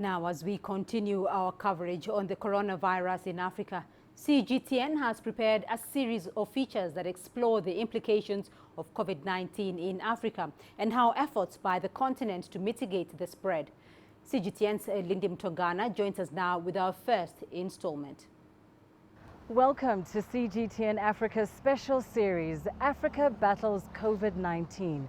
Now, as we continue our coverage on the coronavirus in Africa, CGTN has prepared a series of features that explore the implications of COVID-19 in Africa and how efforts by the continent to mitigate the spread. CGTN's Lindim Tongana joins us now with our first installment. Welcome to CGTN Africa's special series, Africa Battles COVID-19.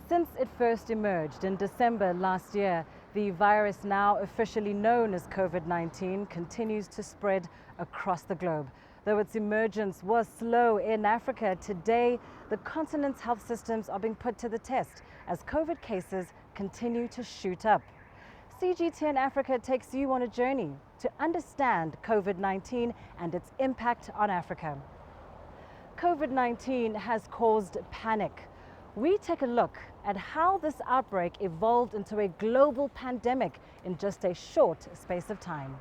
Since it first emerged in December last year, the virus, now officially known as COVID-19, continues to spread across the globe. Though its emergence was slow in Africa, today the continent's health systems are being put to the test as COVID cases continue to shoot up. CGTN Africa takes you on a journey to understand COVID-19 and its impact on Africa. COVID-19 has caused panic. We take a look at how this outbreak evolved into a global pandemic in just a short space of time.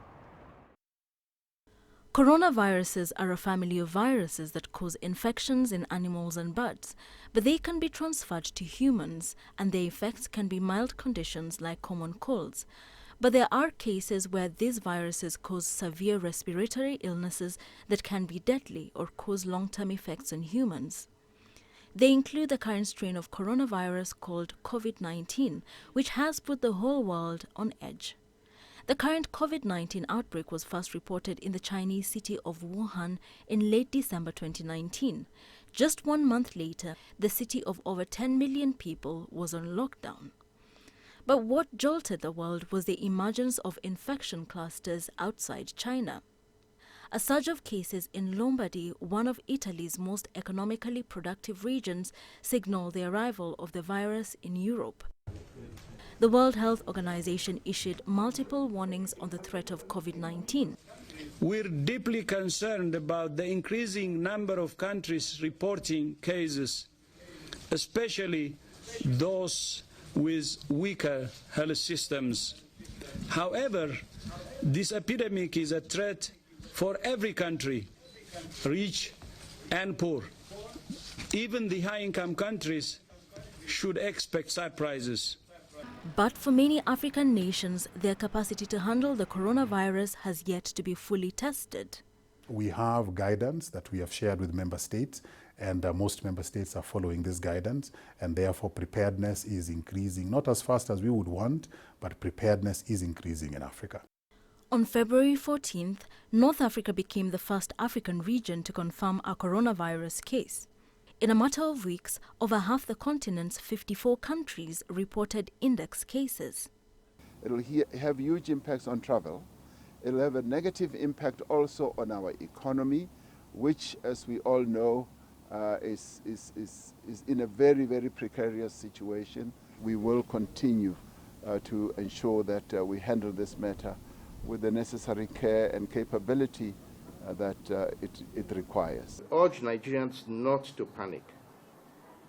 Coronaviruses are a family of viruses that cause infections in animals and birds, but they can be transferred to humans, and their effects can be mild conditions like common colds. But there are cases where these viruses cause severe respiratory illnesses that can be deadly or cause long-term effects on humans. They include the current strain of coronavirus called COVID-19, which has put the whole world on edge. The current COVID-19 outbreak was first reported in the Chinese city of Wuhan in late December 2019. Just 1 month later, the city of over 10 million people was on lockdown. But what jolted the world was the emergence of infection clusters outside China. A surge of cases in Lombardy, one of Italy's most economically productive regions, signaled the arrival of the virus in Europe. The World Health Organization issued multiple warnings on the threat of COVID-19. We're deeply concerned about the increasing number of countries reporting cases, especially those with weaker health systems. However, this epidemic is a threat for every country, rich and poor. Even the high-income countries should expect surprises. But for many African nations, their capacity to handle the coronavirus has yet to be fully tested. We have guidance that we have shared with member states, and most member states are following this guidance, and therefore preparedness is increasing, not as fast as we would want, but preparedness is increasing in Africa. On February 14th, North Africa became the first African region to confirm a coronavirus case. In a matter of weeks, over half the continent's 54 countries reported index cases. It will have huge impacts on travel. It will have a negative impact also on our economy, which, as we all know, is in a very, very precarious situation. We will continue to ensure that we handle this matter with the necessary care and capability that it requires. I urge Nigerians not to panic,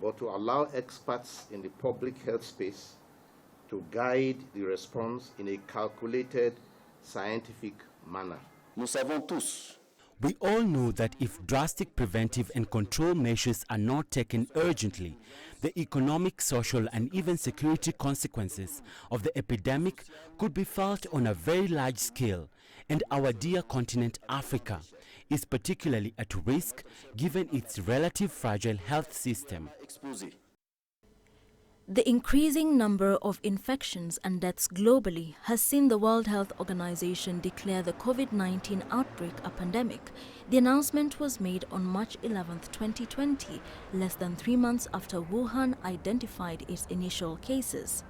but to allow experts in the public health space to guide the response in a calculated, scientific manner. We all know that if drastic preventive and control measures are not taken urgently, the economic, social, and even security consequences of the epidemic could be felt on a very large scale, and our dear continent Africa is particularly at risk given its relative fragile health system. The increasing number of infections and deaths globally has seen the World Health Organization declare the COVID-19 outbreak a pandemic. The announcement was made on March 11, 2020, less than 3 months after Wuhan identified its initial cases.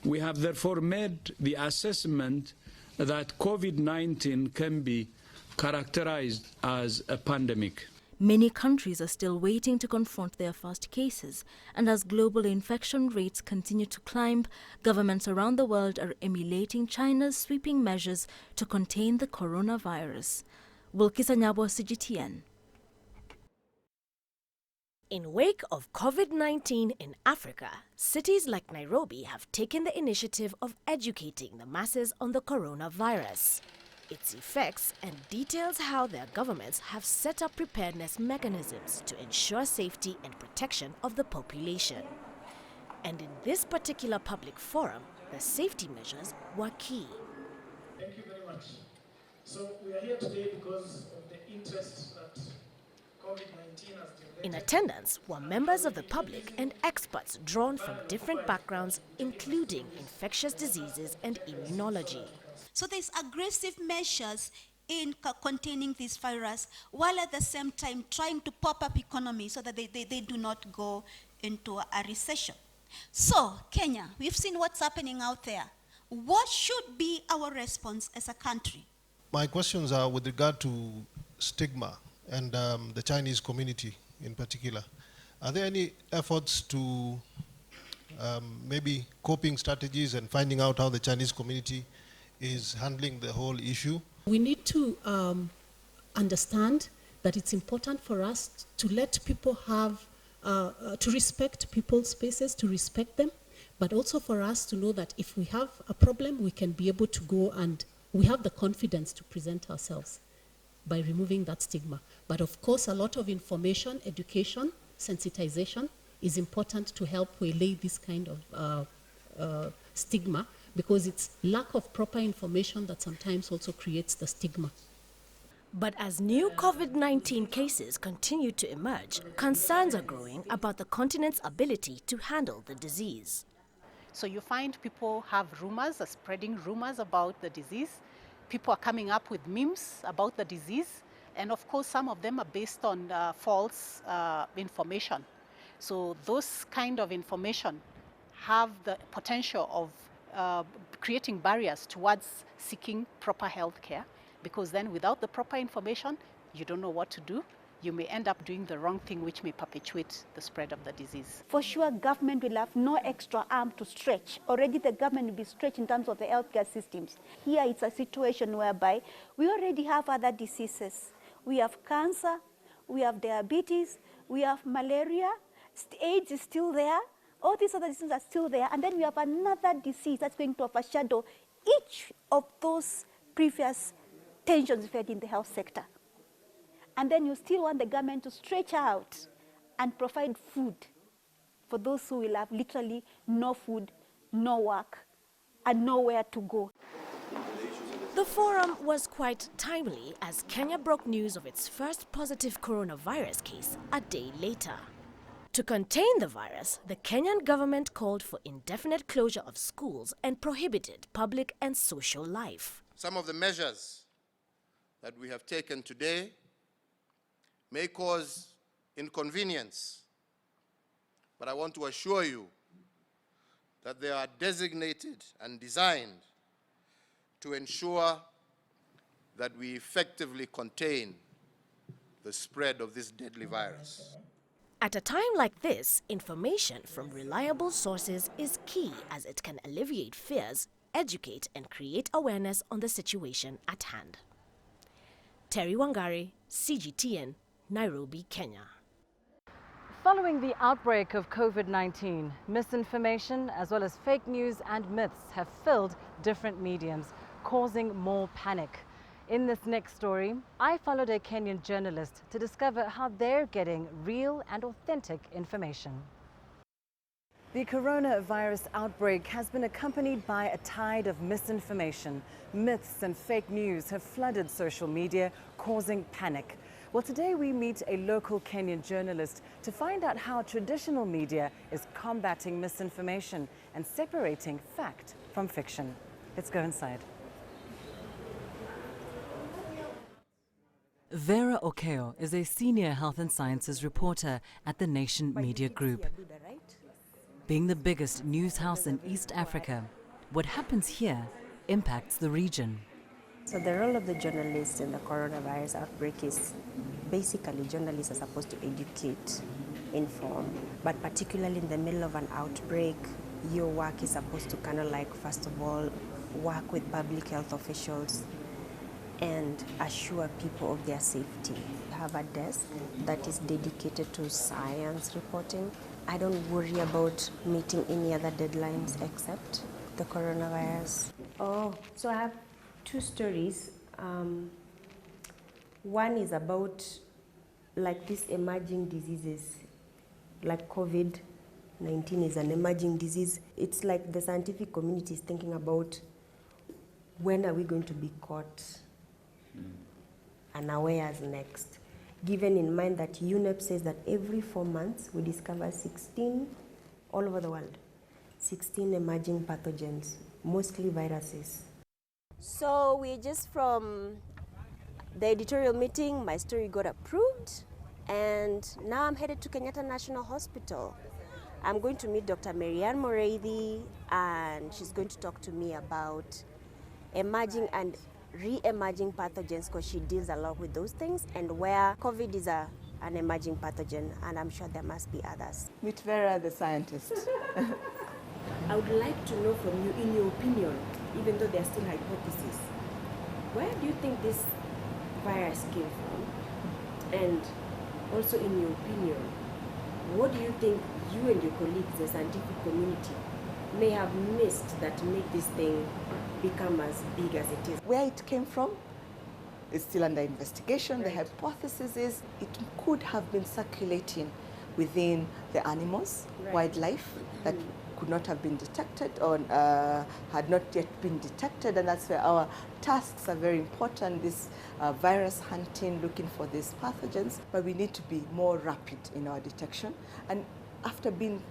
We have therefore made the assessment that COVID-19 can be characterized as a pandemic. Many countries are still waiting to confront their first cases, and as global infection rates continue to climb, governments around the world are emulating China's sweeping measures to contain the coronavirus. Wilkisa Nyabo, CGTN. In wake of COVID-19 in Africa, cities like Nairobi have taken the initiative of educating the masses on the coronavirus, its effects, and details how their governments have set up preparedness mechanisms to ensure safety and protection of the population. And in this particular public forum, the safety measures were key. Thank you very much. So we are here today because of the interest that COVID-19 has generated. In attendance were members of the public and experts drawn from different backgrounds, including infectious diseases and immunology. So there's aggressive measures in containing this virus, while at the same time trying to pop up economy so that they do not go into a recession. So Kenya, we've seen what's happening out there. What should be our response as a country? My questions are with regard to stigma and the Chinese community in particular. Are there any efforts to maybe coping strategies and finding out how the Chinese community is handling the whole issue? We need to understand that it's important for us to let people have, to respect people's spaces, to respect them, but also for us to know that if we have a problem, we can be able to go and we have the confidence to present ourselves by removing that stigma. But of course, a lot of information, education, sensitization is important to help waylay this kind of stigma, because it's lack of proper information that sometimes also creates the stigma. But as new COVID-19 cases continue to emerge, concerns are growing about the continent's ability to handle the disease. So you find people have rumors, are spreading rumors about the disease. People are coming up with memes about the disease. And of course, some of them are based on false information. So those kind of information have the potential of creating barriers towards seeking proper health care, because then without the proper information, you don't know what to do. You may end up doing the wrong thing, which may perpetuate the spread of the disease. For sure, government will have no extra arm to stretch. Already the government will be stretched in terms of the healthcare systems. Here it's a situation whereby we already have other diseases. We have cancer, we have diabetes, we have malaria, AIDS is still there, all these other diseases are still there, and then we have another disease that's going to overshadow each of those previous tensions fed in the health sector. And then you still want the government to stretch out and provide food for those who will have literally no food, no work, and nowhere to go. The forum was quite timely as Kenya broke news of its first positive coronavirus case a day later. To contain the virus, the Kenyan government called for indefinite closure of schools and prohibited public and social life. Some of the measures that we have taken today may cause inconvenience, but I want to assure you that they are designated and designed to ensure that we effectively contain the spread of this deadly virus. At a time like this, information from reliable sources is key as it can alleviate fears, educate, and create awareness on the situation at hand. Terry Wangari, CGTN, Nairobi, Kenya. Following the outbreak of COVID-19, misinformation as well as fake news and myths have filled different mediums, causing more panic. In this next story, I followed a Kenyan journalist to discover how they're getting real and authentic information. The coronavirus outbreak has been accompanied by a tide of misinformation. Myths and fake news have flooded social media, causing panic. Well, today we meet a local Kenyan journalist to find out how traditional media is combating misinformation and separating fact from fiction. Let's go inside. Vera Okeo is a senior health and sciences reporter at the Nation Media Group. Being the biggest news house in East Africa, what happens here impacts the region. So the role of the journalists in the coronavirus outbreak is basically journalists are supposed to educate, inform, but particularly in the middle of an outbreak, your work is supposed to kind of like, first of all, work with public health officials and assure people of their safety. We have a desk that is dedicated to science reporting. I don't worry about meeting any other deadlines except the coronavirus. Oh, so I have two stories. One is about like these emerging diseases like COVID COVID-19 is an emerging disease. It's like the scientific community is thinking about when are we going to be caught unawares next, given in mind that UNEP says that every 4 months we discover 16, all over the world, 16 emerging pathogens, mostly viruses. So we're just from the editorial meeting, my story got approved, and now I'm headed to Kenyatta National Hospital. I'm going to meet Dr. Marianne Moreithi, and she's going to talk to me about emerging and re-emerging pathogens, because she deals a lot with those things, and where COVID is an emerging pathogen, and I'm sure there must be others. Meet Vera, the scientist. I would like to know from you, in your opinion, even though there are still hypotheses, where do you think this virus came from? And also, in your opinion, what do you think you and your colleagues, the scientific community, may have missed that make this thing become as big as it is? Where it came from is still under investigation. Right. The hypothesis is it could have been circulating within the animals, right, wildlife, that could not have been detected or had not yet been detected, and that's where our tasks are very important, this virus hunting, looking for these pathogens, but we need to be more rapid in our detection, and after being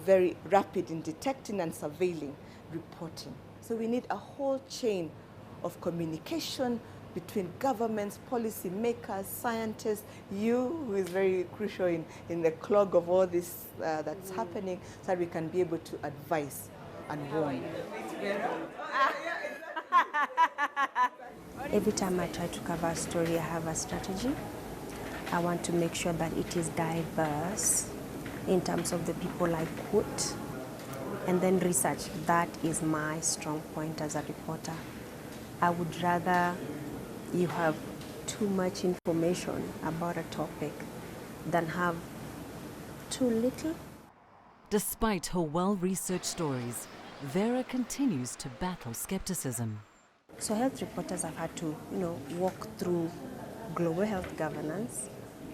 very rapid in detecting and surveilling, reporting. So we need a whole chain of communication between governments, policy makers, scientists, you, who is very crucial in the clog of all this that's happening, so that we can be able to advise and warn. Every time I try to cover a story, I have a strategy. I want to make sure that it is diverse in terms of the people I quote, and then research. That is my strong point as a reporter. I would rather you have too much information about a topic than have too little. Despite her well-researched stories, Vera continues to battle skepticism. So health reporters have had to, walk through global health governance,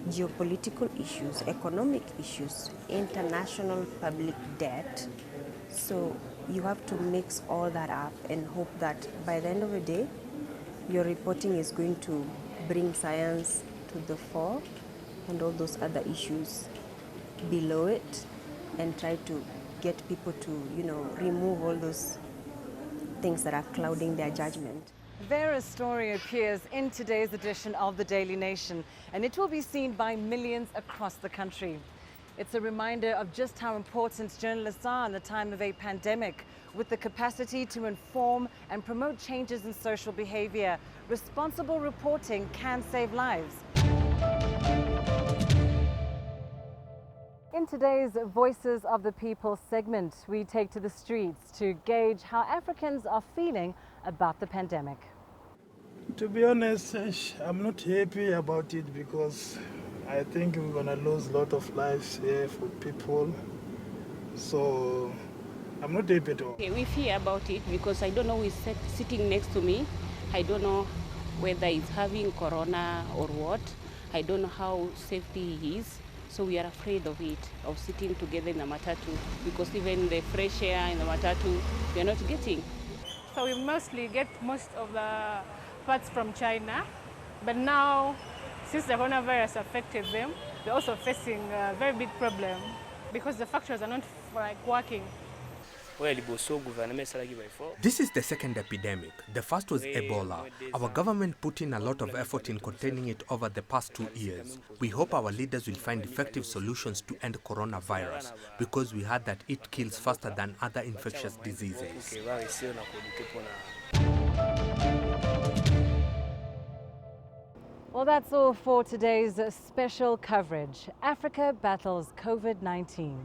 geopolitical issues, economic issues, international public debt. So you have to mix all that up and hope that by the end of the day, your reporting is going to bring science to the fore and all those other issues below it, and try to get people to, remove all those things that are clouding their judgment. Vera's story appears in today's edition of The Daily Nation, and it will be seen by millions across the country. It's a reminder of just how important journalists are in the time of a pandemic, with the capacity to inform and promote changes in social behavior. Responsible reporting can save lives. In today's Voices of the People segment, we take to the streets to gauge how Africans are feeling about the pandemic. To be honest, I'm not happy about it, because I think we're going to lose a lot of lives here for people. So I'm not happy at all. Okay, we fear about it because I don't know who is sitting next to me. I don't know whether he's having corona or what. I don't know how safety he is. So we are afraid of it, of sitting together in the matatu, because even the fresh air in the matatu, we are not getting. So we mostly get most of the parts from China, but now, since the coronavirus affected them, they're also facing a very big problem because the factories are not working. This is the second epidemic. The first was Ebola. Our government put in a lot of effort in containing it over the past 2 years. We hope our leaders will find effective solutions to end coronavirus, because we heard that it kills faster than other infectious diseases. Well, that's all for today's special coverage. Africa battles COVID-19.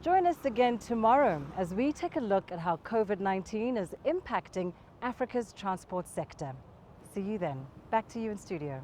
Join us again tomorrow as we take a look at how COVID-19 is impacting Africa's transport sector. See you then. Back to you in studio.